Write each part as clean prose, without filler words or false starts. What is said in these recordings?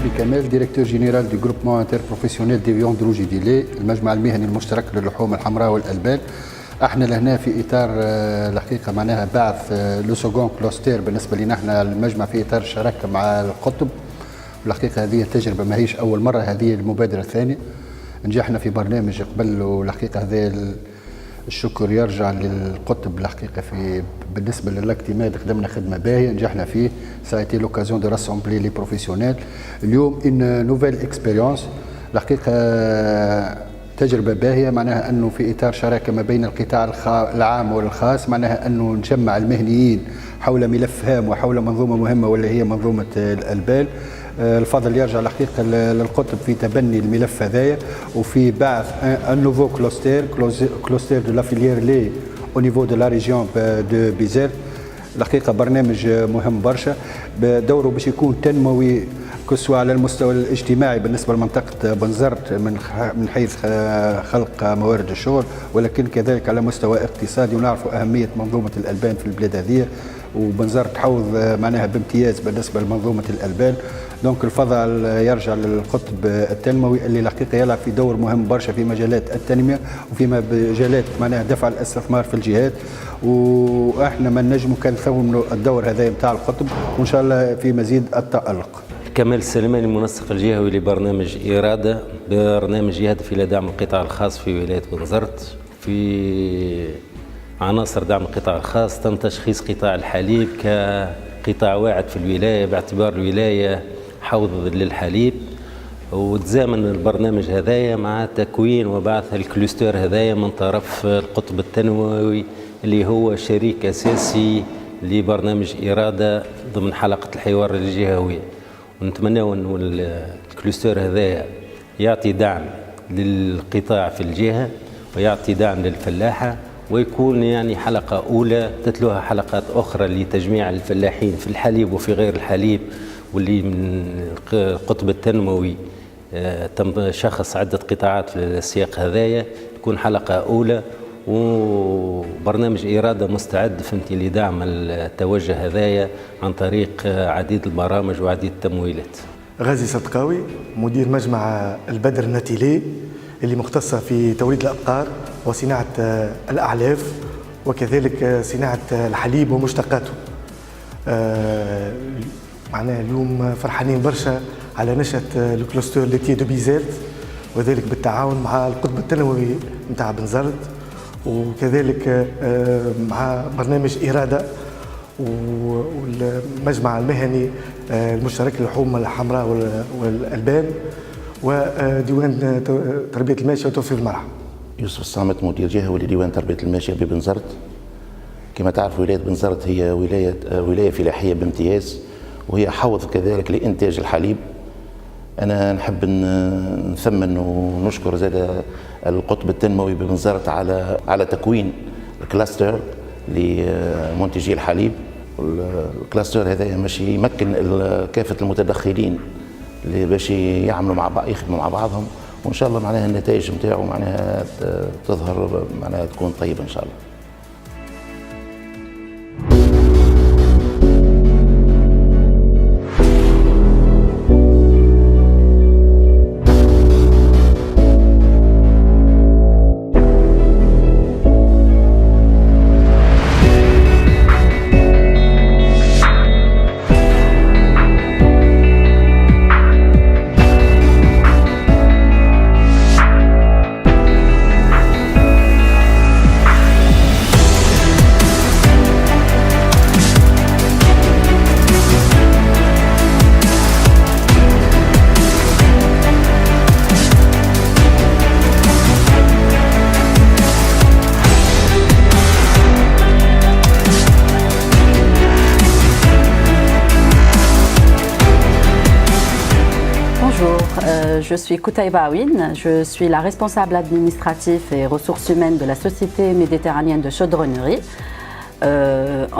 نبي كمال ديريكتور جينيرال دو جروبمون انتر بروفيسيونيل دي فيوند روجي ديلي، المجمع المهني المشترك للحوم الحمراء والالبان. احنا لهنا في اطار الحقيقه معناها بعث لو سكون كلوستير بالنسبه لنا احنا المجمع في اطار الشراكه مع القطب. والحقيقه هذه التجربه ماهيش اول مره، هذه المبادره الثانيه. نجحنا في برنامج قبل، والحقيقه هذا الشكر يرجع للقطب الحقيقه. في بالنسبه للاكتماد خدمنا خدمه باهيه نجحنا فيه، سايتي لوكازيون دو راسومبلي لي بروفيسيونيل. اليوم ان نوفيل اكسبيريونس الحقيقه، تجربه باهيه معناها انه في اطار شراكه ما بين القطاع العام والخاص، معناها انه نجمع المهنيين حول ملف هام وحول منظومه مهمه واللي هي منظومه الالبان. الفضل يرجع الحقيقه للقطب في تبني الملف هذايا وفي بعث ان نوفو كلوستير دو لا فيليير لي او نيفو دو لا ريجيون دو بيزير. الحقيقه برنامج مهم برشا، بدوره باش يكون تنموي كسوا على المستوى الاجتماعي بالنسبه لمنطقه بنزرت من حيث خلق موارد الشغل، ولكن كذلك على مستوى اقتصادي. ونعرفوا اهميه منظومه الالبان في البلاد هذه، وبنزرت تحوض معناها بامتياز بالنسبه لمنظومه الالبان. دونك الفضل يرجع للقطب التنموي اللي الحقيقه يلعب في دور مهم برشا في مجالات التنميه وفي مجالات معناها دفع الاستثمار في الجهات. واحنا ما نجموا كان نثمنوا الدور هذا نتاع القطب، وان شاء الله في مزيد التالق. كمال السلماني، المنسق الجهوي لبرنامج إرادة، برنامج يهدف إلى دعم القطاع الخاص في ولاية بنزرت. في عناصر دعم القطاع الخاص تم تشخيص قطاع الحليب كقطاع واعد في الولاية، باعتبار الولاية حوض للحليب. وتزامن البرنامج هذايا مع تكوين وبعث الكلوستر هذايا من طرف القطب التنموي اللي هو شريك أساسي لبرنامج إرادة ضمن حلقة الحوار الجهوية. ونتمنى أن الكلوستر هذايا يعطي دعم للقطاع في الجهة ويعطي دعم للفلاحة، ويكون يعني حلقة أولى تتلوها حلقات أخرى لتجميع الفلاحين في الحليب وفي غير الحليب، واللي من القطب التنموي تم شخص عدة قطاعات في السياق هذايا. تكون حلقة أولى، وبرنامج إرادة مستعد فهمتي لدعم التوجه هذايا عن طريق عديد البرامج وعديد التمويلات. غازي صدقاوي، مدير مجمع البدر النتيلي اللي مختصة في توريد الأبقار وصناعة الأعلاف وكذلك صناعة الحليب ومشتقاته. معنا اليوم فرحانين برشا على نشأة الكلوستر ليتي دو بيزات، وذلك بالتعاون مع القطب التنموي نتاع بنزرت، وكذلك مع برنامج إرادة والمجمع المهني المشترك للحوم الحمراء والألبان وديوان تربية الماشية وتوفير المرعى. يوسف الصامت، مدير جهوي لديوان تربية الماشية ببنزرت. كما تعرف ولاية بنزرت هي ولاية فلاحية بامتياز، وهي حوض كذلك لإنتاج الحليب. أنا نحب نثمن ونشكر زاد القطب التنموي ببنزرت على تكوين الكلاستر لمنتجي الحليب. الكلاستر هذا ماشي يمكن كافة المتدخلين اللي باش يعملوا مع بعض، يخدموا مع بعضهم، وإن شاء الله معناها النتائج نتاعو معناها تظهر معناها تكون طيبة إن شاء الله. Je suis Koutaïba Aouine, je suis la responsable administrative et ressources humaines de la Société méditerranéenne de chaudronnerie.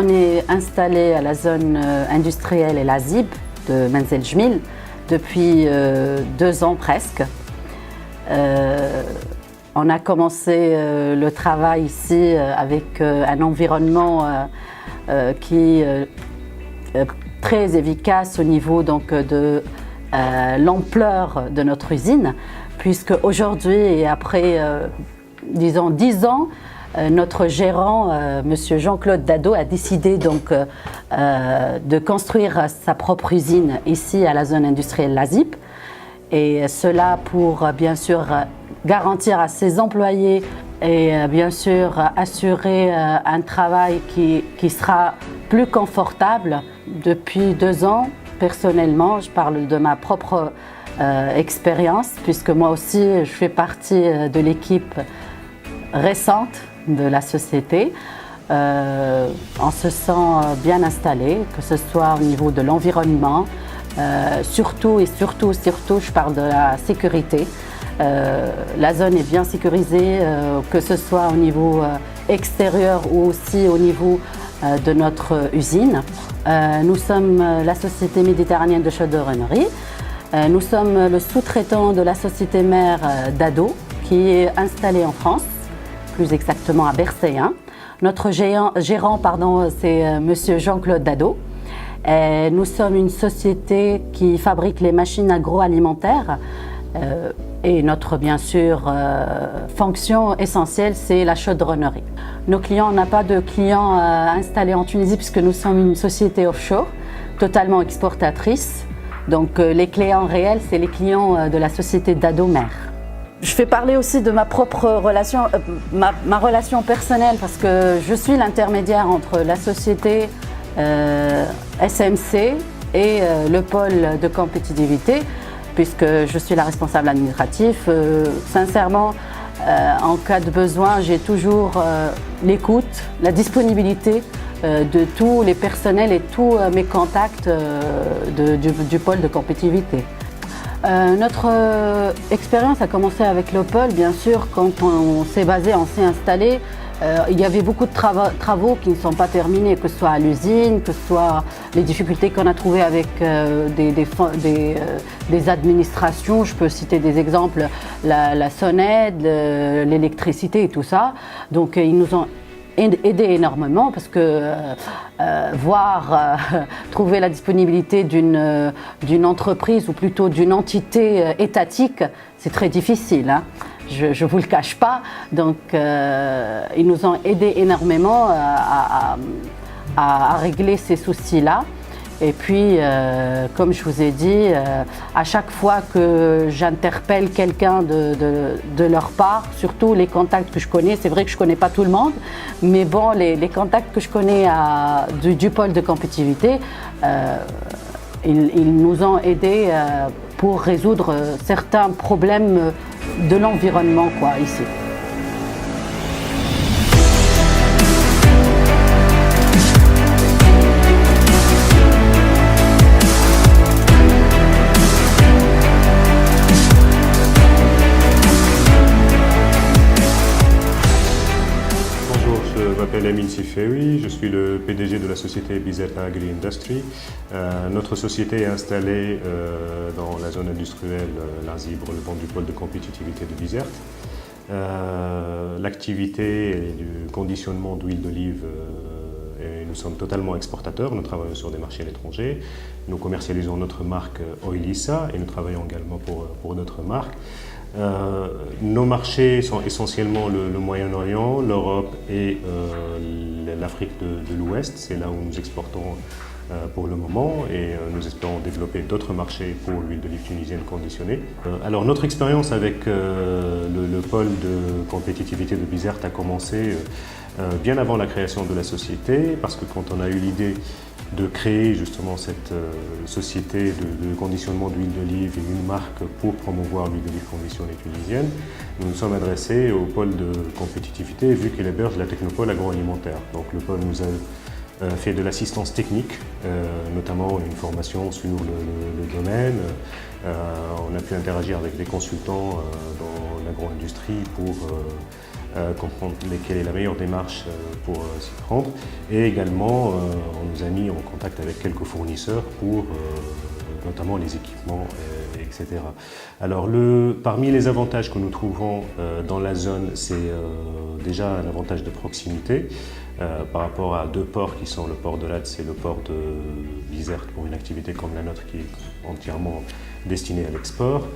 On est installé à la zone industrielle El Azib de Menzel Jmil depuis 2 ans presque. On a commencé le travail ici avec un environnement qui est très efficace au niveau donc, de l'ampleur de notre usine, puisque aujourd'hui et après, disons 10 ans, notre gérant, Monsieur Jean-Claude Dado, a décidé donc de construire sa propre usine ici à la zone industrielle LASIP. Et cela pour bien sûr garantir à ses employés et bien sûr assurer un travail qui sera plus confortable. Depuis 2 ans, personnellement, je parle de ma propre expérience, puisque moi aussi je fais partie de l'équipe récente de la société. On se sent bien installé, que ce soit au niveau de l'environnement, surtout, je parle de la sécurité. La zone est bien sécurisée, que ce soit au niveau extérieur ou aussi au niveau de notre usine. Nous sommes la Société méditerranéenne de chaudronnerie. Nous sommes le sous-traitant de la société mère Dado, qui est installée en France, plus exactement à Bercy. Notre gérant, c'est Monsieur Jean-Claude Dado. Nous sommes une société qui fabrique les machines agroalimentaires et notre, bien sûr, fonction essentielle, c'est la chaudronnerie. Nos clients, on n'a pas de clients installés en Tunisie puisque nous sommes une société offshore, totalement exportatrice. Donc les clients réels, c'est les clients de la société Dado mère. Je fais parler aussi de ma propre relation, ma relation personnelle, parce que je suis l'intermédiaire entre la société SMC et le pôle de compétitivité, puisque je suis la responsable administrative. Sincèrement, en cas de besoin, j'ai toujours l'écoute, la disponibilité de tous les personnels et tous mes contacts du pôle de compétitivité. Notre expérience a commencé avec le pôle, bien sûr, quand on s'est installé. Il y avait beaucoup de travaux qui ne sont pas terminés, que ce soit à l'usine, que ce soit les difficultés qu'on a trouvées avec des administrations. Je peux citer des exemples, la SONED, l'électricité et tout ça. Donc ils nous ont aidé énormément parce que trouver la disponibilité d'une entreprise ou plutôt d'une entité étatique, c'est très difficile. Je ne vous le cache pas. Donc ils nous ont aidé énormément à régler ces soucis-là. Et puis, comme je vous ai dit, à chaque fois que j'interpelle quelqu'un de leur part, surtout les contacts que je connais, c'est vrai que je ne connais pas tout le monde, mais bon, les contacts que je connais du pôle de compétitivité, ils nous ont aidés pour résoudre certains problèmes de l'environnement, ici. Je m'appelle Emile Sifewi, je suis le PDG de la société Bizerta Agri Industry. Notre société est installée dans la zone industrielle LASIP, relevant du pôle de compétitivité de Bizerte. L'activité est du conditionnement d'huile d'olive et nous sommes totalement exportateurs, nous travaillons sur des marchés à l'étranger. Nous commercialisons notre marque Oilissa et nous travaillons également pour d'autres marques. Nos marchés sont essentiellement le Moyen-Orient, l'Europe et l'Afrique de l'Ouest. C'est là où nous exportons pour le moment et nous espérons développer d'autres marchés pour l'huile d'olive tunisienne conditionnée. Alors notre expérience avec le pôle de compétitivité de Bizerte a commencé bien avant la création de la société, parce que quand on a eu l'idée de créer justement cette société de conditionnement d'huile d'olive et une marque pour promouvoir l'huile d'olive conditionnée tunisienne, nous nous sommes adressés au pôle de compétitivité vu qu'il héberge la technopole agroalimentaire. Donc le pôle nous a fait de l'assistance technique, notamment une formation sur le domaine. On a pu interagir avec des consultants dans l'agro-industrie pour comprendre quelle est la meilleure démarche pour s'y prendre. Et également, on nous a mis en contact avec quelques fournisseurs pour notamment les équipements, etc. Alors, parmi les avantages que nous trouvons dans la zone, c'est déjà un avantage de proximité par rapport à deux ports qui sont le port de Lads et le port de Bizerte pour une activité comme la nôtre qui est entièrement destinés à l'export.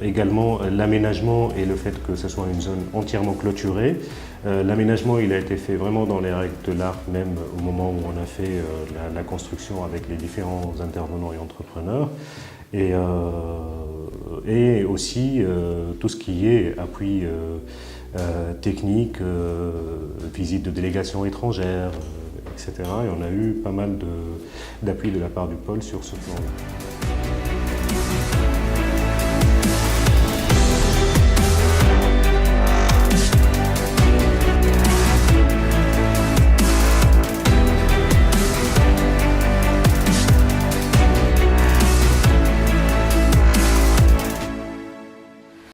Également l'aménagement et le fait que ce soit une zone entièrement clôturée. L'aménagement, il a été fait vraiment dans les règles de l'art, même au moment où on a fait la construction avec les différents intervenants et entrepreneurs. Et aussi tout ce qui est appui technique, visite de délégations étrangères, etc. Et on a eu pas mal d'appui de la part du pôle sur ce plan-là.